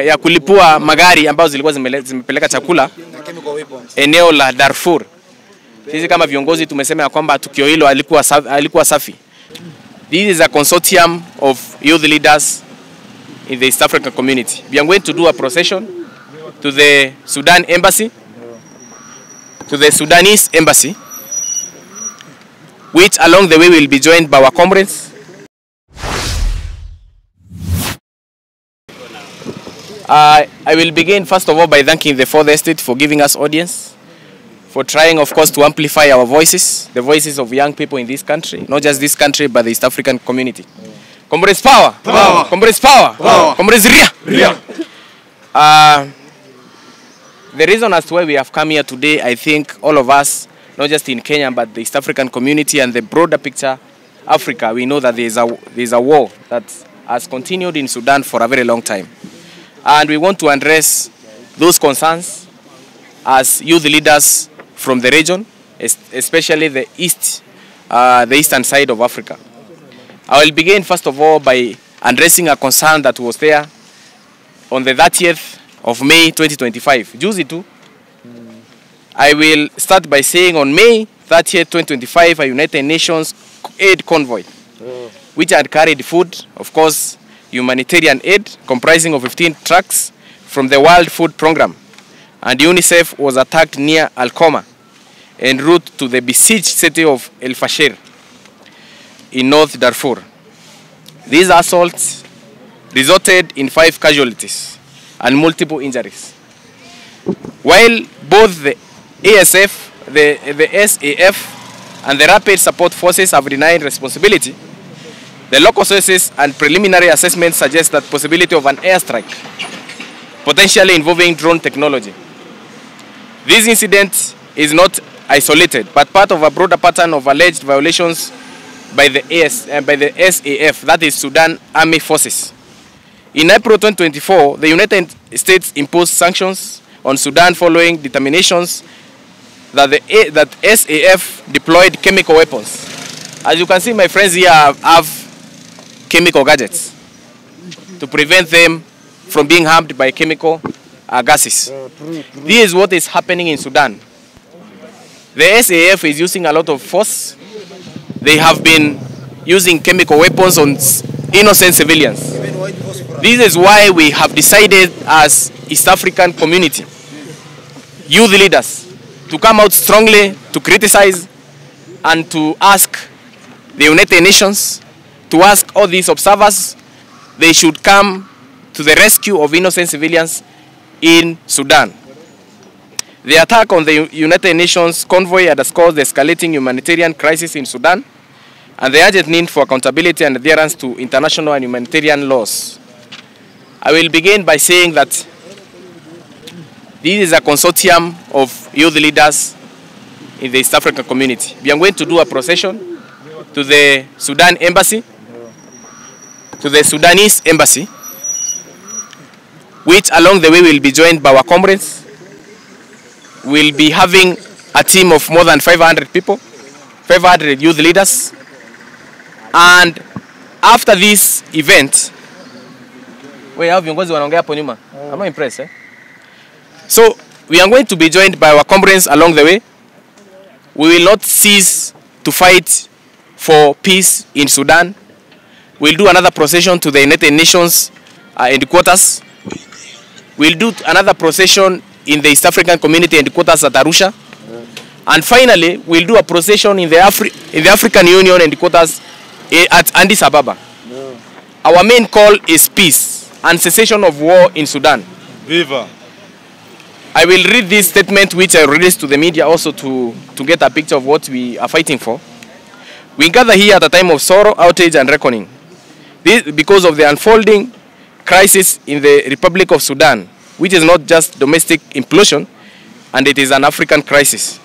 ya kulipua magari ambazo zilikuwa zimepeleka chakula eneo la Darfur. Sisi kama viongozi tumesema ya kwamba tukio hilo alikuwa safi. This is a consortium of youth leaders in the East African community. We are going to do a procession to the Sudan embassy, to the Sudanese embassy, which along the way will be joined by our comrades. I will begin first of all by thanking the Fourth Estate for giving us audience, for trying of course to amplify our voices, the voices of young people in this country, not just this country but the East African community. Comrades power! Power! Comrades power! Power! Comrades ria! Ria! The reason as to why we have come here today, I think all of us, not just in Kenya but the East African community and the broader picture, Africa, we know that there is a war that has continued in Sudan for a very long time. And we want to address those concerns as youth leaders from the region, especially the eastern side of Africa. I will begin first of all by addressing a concern that was there on the 30th of May 2025. Juzi tu. I will start by saying on May 30th, 2025, a United Nations aid convoy, which had carried food, of course, humanitarian aid comprising of 15 trucks from the World Food Programme, and UNICEF was attacked near Al-Khoma en route to the besieged city of El Fasher in North Darfur. These assaults resulted in 5 casualties and multiple injuries. While both the ASF, the SAF and the Rapid Support Forces have denied responsibility, the local sources and preliminary assessments suggest that possibility of an airstrike, potentially involving drone technology. This incident is not isolated, but part of a broader pattern of alleged violations by the SAF, that is Sudan Army Forces. In April 2024, the United States imposed sanctions on Sudan following determinations that that SAF deployed chemical weapons. As you can see, my friends here have chemical gadgets to prevent them from being harmed by chemical gases. This is what is happening in Sudan. The SAF is using a lot of force. They have been using chemical weapons on innocent civilians. This is why we have decided as East African community, youth leaders, to come out strongly to criticize and to ask the United Nations, to ask all these observers, they should come to the rescue of innocent civilians in Sudan. The attack on the United Nations convoy underscores the escalating humanitarian crisis in Sudan and the urgent need for accountability and adherence to international and humanitarian laws. I will begin by saying that this is a consortium of youth leaders in the East African community. We are going to do a procession to the Sudan embassy, to the Sudanese embassy, which along the way will be joined by our comrades. We'll be having a team of more than 500 people, 500 youth leaders. And after this event, I'm not impressed. So we are going to be joined by our comrades along the way. We will not cease to fight for peace in Sudan. We'll do another procession to the United Nations headquarters. We'll do another procession in the East African community headquarters at Arusha. And finally, we'll do a procession in the African Union headquarters at Addis Ababa. Our main call is peace and cessation of war in Sudan. Viva! I will read this statement which I released to the media also to get a picture of what we are fighting for. We gather here at a time of sorrow, outrage and reckoning. This because of the unfolding crisis in the Republic of Sudan, which is not just domestic implosion, and it is an African crisis.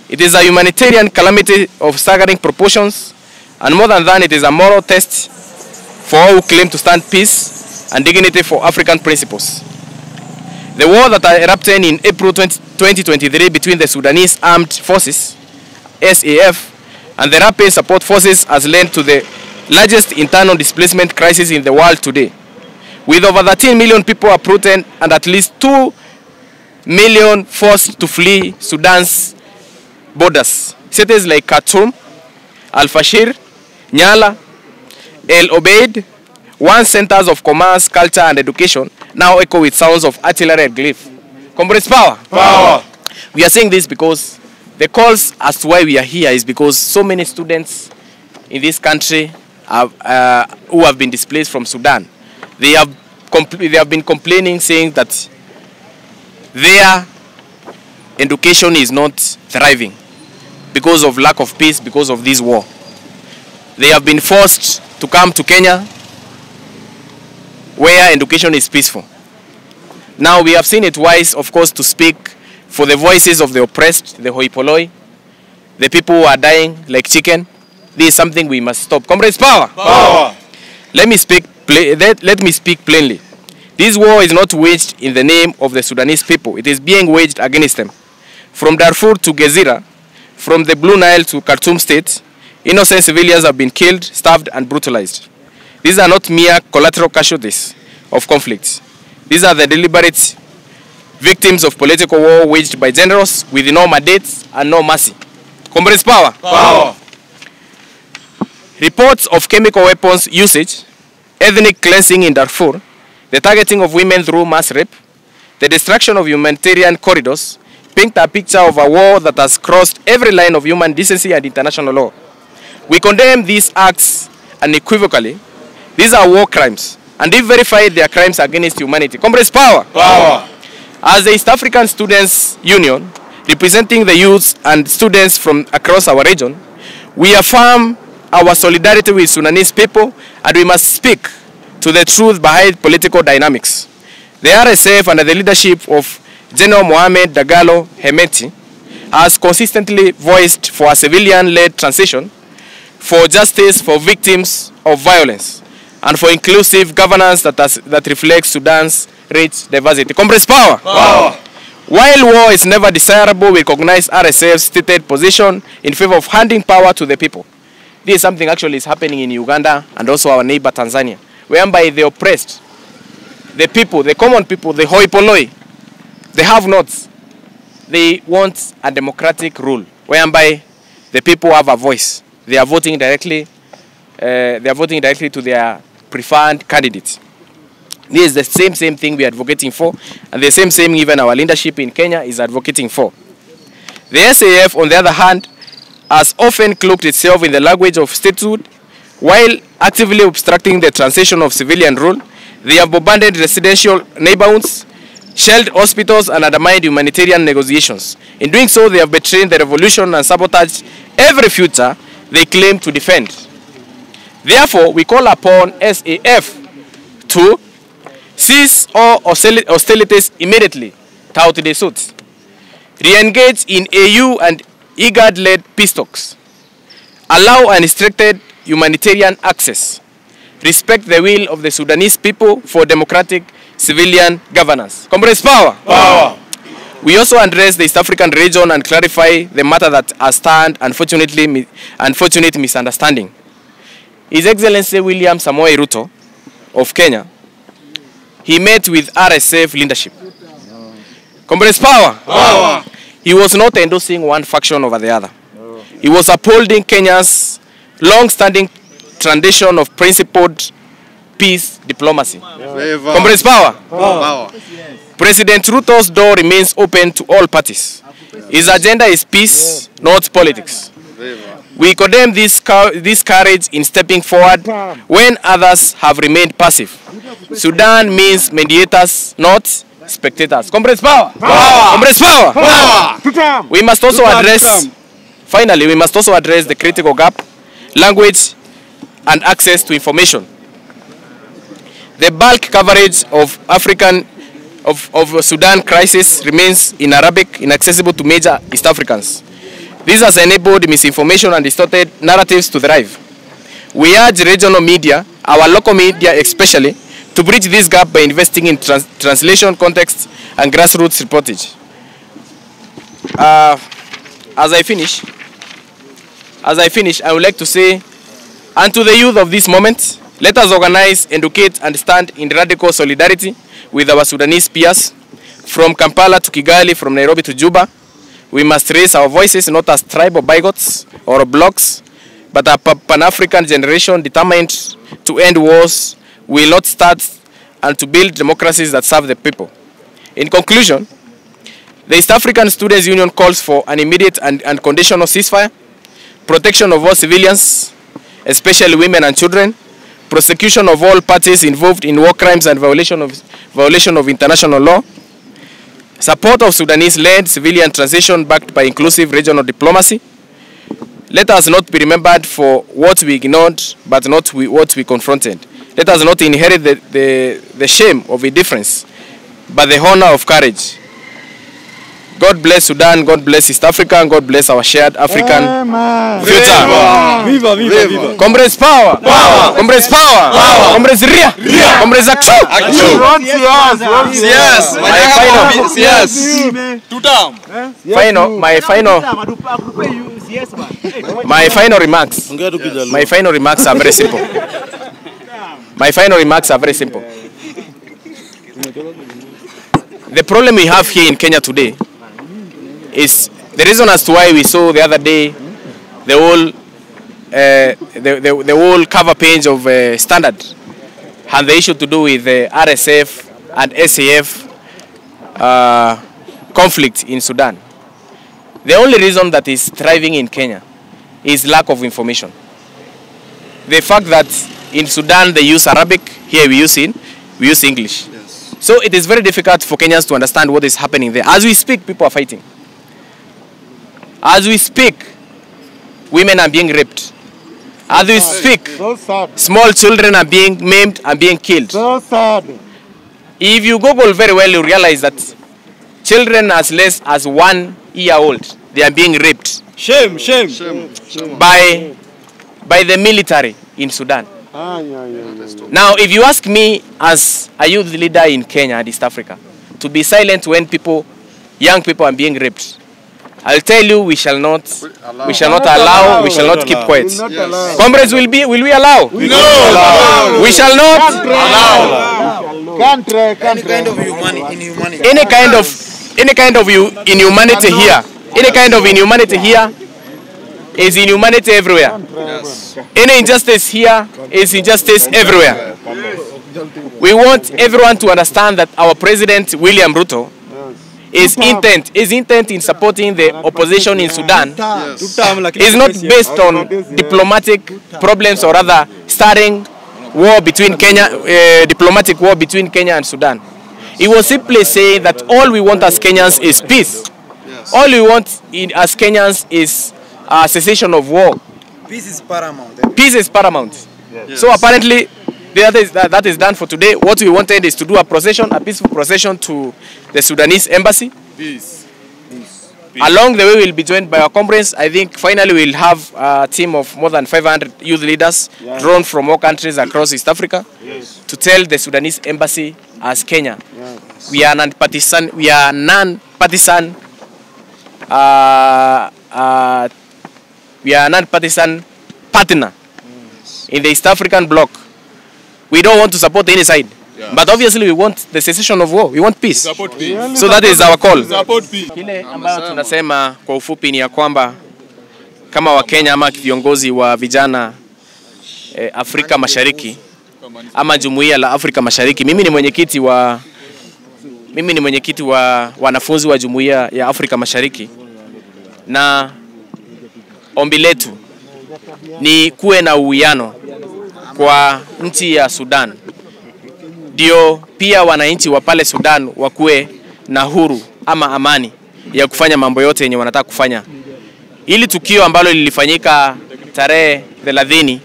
It is a humanitarian calamity of staggering proportions, and more than that, it is a moral test for all who claim to stand peace and dignity for African principles. The war that erupted in April 2023 between the Sudanese Armed Forces, SAF, and the Rapid Support Forces has led to the largest internal displacement crisis in the world today. with over 13 million people uprooted and at least 2 million forced to flee Sudan's borders. Cities like Khartoum, Al-Fashir, Nyala, El Obeid, once centers of commerce, culture, and education, now echo with sounds of artillery and glyph. Comrades, power! Power! We are saying this because the calls as to why we are here is because so many students in this country who have been displaced from Sudan, they have been complaining, saying that their education is not thriving because of lack of peace, because of this war. They have been forced to come to Kenya, where education is peaceful. Now we have seen it wise, of course, to speak for the voices of the oppressed, the hoi polloi, the people who are dying like chicken. This is something we must stop. Comrades, power! Power! Let me speak plainly. This war is not waged in the name of the Sudanese people. It is being waged against them. From Darfur to Gezira, from the Blue Nile to Khartoum state, innocent civilians have been killed, starved, and brutalized. These are not mere collateral casualties of conflicts. These are the deliberate victims of political war waged by generals with no mandates and no mercy. Comrades, power! Power! Reports of chemical weapons usage, ethnic cleansing in Darfur, the targeting of women through mass rape, the destruction of humanitarian corridors, paint a picture of a war that has crossed every line of human decency and international law. We condemn these acts unequivocally. These are war crimes, and if verified, they are crimes against humanity. Comrades, power! Power! As the East African Students' Union, representing the youths and students from across our region, we affirm our solidarity with Sudanese people, and we must speak to the truth behind political dynamics. The RSF, under the leadership of General Mohamed Dagalo Hemeti, has consistently voiced for a civilian-led transition, for justice for victims of violence, and for inclusive governance that reflects Sudan's rich diversity. Comrades, power! Power! While war is never desirable, we recognize RSF's stated position in favor of handing power to the people. This is something actually is happening in Uganda and also our neighbor Tanzania, whereby the oppressed, the people, the common people, the hoi polloi, the have-nots, they want a democratic rule, whereby the people have a voice. They are voting directly. To their preferred candidates. This is the same thing we are advocating for, and the same even our leadership in Kenya is advocating for. The SAF, on the other hand, has often cloaked itself in the language of statehood, while actively obstructing the transition of civilian rule. They have bombarded residential neighborhoods, shelled hospitals, and undermined humanitarian negotiations. In doing so, they have betrayed the revolution and sabotaged every future they claim to defend. Therefore, we call upon SAF to cease all hostilities immediately, tout de suite, re-engage in AU and IGAD-led peace talks, allow unrestricted humanitarian access, respect the will of the Sudanese people for democratic civilian governance. Comrades, power! Power! We also address the East African region and clarify the matter that has turned unfortunate misunderstanding. His Excellency William Samoei Ruto of Kenya, he met with RSF leadership. Comrades, power! Power! He was not endorsing one faction over the other. He was upholding Kenya's long-standing tradition of principled peace diplomacy. Comrades, power! Power! President Ruto's door remains open to all parties. His agenda is peace, not politics. We condemn this courage in stepping forward when others have remained passive. Sudan means mediators, not spectators. Comrades, power! Power! Comrades, power! Power! We must also address, finally, we must also address the critical gap, language, and access to information. The bulk coverage of Sudan crisis remains in Arabic, inaccessible to major East Africans. This has enabled misinformation and distorted narratives to thrive. We urge regional media, our local media especially, to bridge this gap by investing in translation, context, and grassroots reportage. As I finish, I would like to say, and to the youth of this moment, Let us organize, educate, and stand in radical solidarity with our Sudanese peers, from Kampala to Kigali, from Nairobi to Juba. We must raise our voices not as tribal bigots or blocks, but a Pan-African generation determined to end wars, will not start, and to build democracies that serve the people. In conclusion, the East African Students' Union calls for an immediate and unconditional ceasefire, protection of all civilians, especially women and children, prosecution of all parties involved in war crimes and violation of international law, support of Sudanese-led civilian transition backed by inclusive regional diplomacy. Let us not be remembered for what we ignored, but not what we confronted. Let us not inherit the shame of indifference, but the honor of courage. God bless Sudan, God bless East Africa, and God bless our shared African future. Viva, viva, viva. Comrades power! Power! Comrades power! Power! Comrades ria! Ria! Comrades action! Action! Yes! My final remarks are very simple. My final remarks are very simple. The problem we have here in Kenya today is the reason as to why we saw the other day the whole cover page of Standard had the issue to do with the RSF and SAF conflict in Sudan. The only reason that is thriving in Kenya is lack of information. The fact that in Sudan they use Arabic, here we use English. Yes. So it is very difficult for Kenyans to understand what is happening there. As we speak, people are fighting. As we speak, women are being raped. As we speak, small children are being maimed and being killed. So sad. If you Google very well, you realize that children as less as 1 year old, they are being raped. Shame. By the military in Sudan. Now, if you ask me as a youth leader in Kenya and East Africa, to be silent when young people are being raped, I'll tell you we shall not allow, we shall not keep quiet. Yes. Comrades, will we allow? We shall not allow. Any kind of inhumanity. Any kind of inhumanity here. Any kind of inhumanity here is inhumanity everywhere. Yes. Any injustice here is injustice everywhere. We want everyone to understand that our President William Ruto is intent in supporting the opposition in Sudan. Yes. Is not based on diplomatic problems or rather starting war between diplomatic war between Kenya and Sudan. He was simply saying that all we want as Kenyans is peace. Yes. All we want as Kenyans is a cessation of war. Peace is paramount. Peace is paramount. Yes. So apparently that is done for today. What we wanted is to do a peaceful procession to the Sudanese embassy. Peace. Along the way, we'll be joined by our comrades. I think finally we'll have a team of more than 500 youth leaders drawn from all countries across East Africa to tell the Sudanese embassy as Kenya. We are non-partisan. We are non-partisan. We are non-partisan partner in the East African bloc. We don't want to support any side. Yeah. But obviously we want the cessation of war. We want peace. Support peace. So that is our call. Support peace. Kile ambayo tunasema kwa ufupi ni ya kwamba kama Wakenya ama viongozi wa vijana Afrika Mashariki ama Jumuiya la Afrika Mashariki, mimi ni mwenyekiti wa wanafunzi wa Jumuiya ya Afrika Mashariki, na ombi letu ni kuwe na uwiano kwa nchi ya Sudan. Ndio pia wananchi wa pale Sudan wakuwe na huru ama amani ya kufanya mambo yote yenye wanataka kufanya. Hili tukio ambalo lilifanyika tarehe 30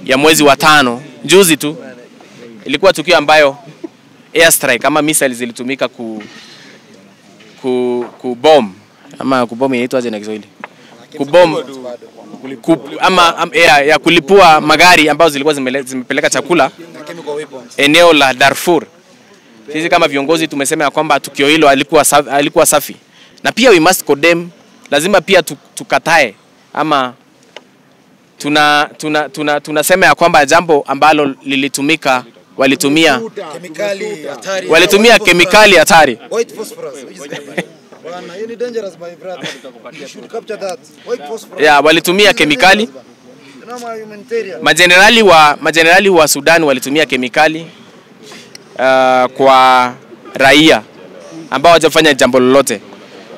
ya mwezi wa 5 juzi tu, ilikuwa tukio ambayo airstrike ama missiles zilitumika kubomb ama kubomb inaitwa aje na Kiswahili? Kubomb ya kulipua magari ambazo zilikuwa zimepeleka chakula eneo la Darfur. Sisi kama viongozi tumesema kwamba tukio hilo alikuwa safi. Na pia we must condemn, lazima pia tukatae ama tunasema ya kwamba jambo ambalo lilitumika walitumia kemikali hatari. White phosphorus. Bwana, you need dangerous my brother. You should capture that. White phosphorus. Yeah, walitumia kemikali. Majenerali wa Sudan walitumia kemikali kwa raia ambao hawajafanya jambo lolote.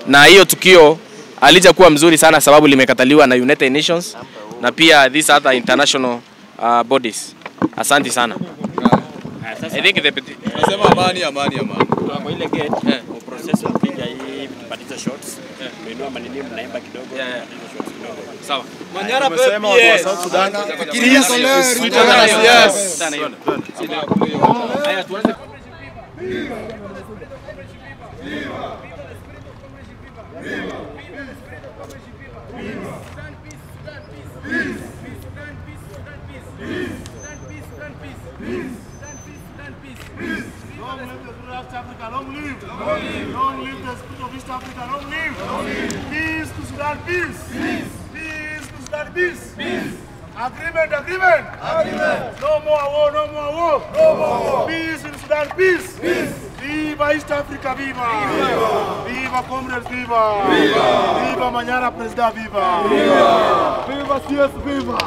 Na hiyo tukio alijakuwa mzuri sana sababu limekataliwa na United Nations na pia these other international bodies. Asante sana. I think Nasema amani. Kwa ile gate, process ukipiga hii tupatiza shots. Menua manini mnaimba kidogo. Shots kidogo. sawa. Manyara tumesema watu wa South Sudan. Yes. Haya tuanze. Long live! Long live the spirit of East Africa! Long live! Peace to Sudan! Peace! Peace to Sudan! Peace! Agreement! No more war! No more war! Peace in Sudan! Peace! Viva East Africa! Viva! Viva comrades! Viva! Viva Manyara President! Viva! Viva CS! Viva!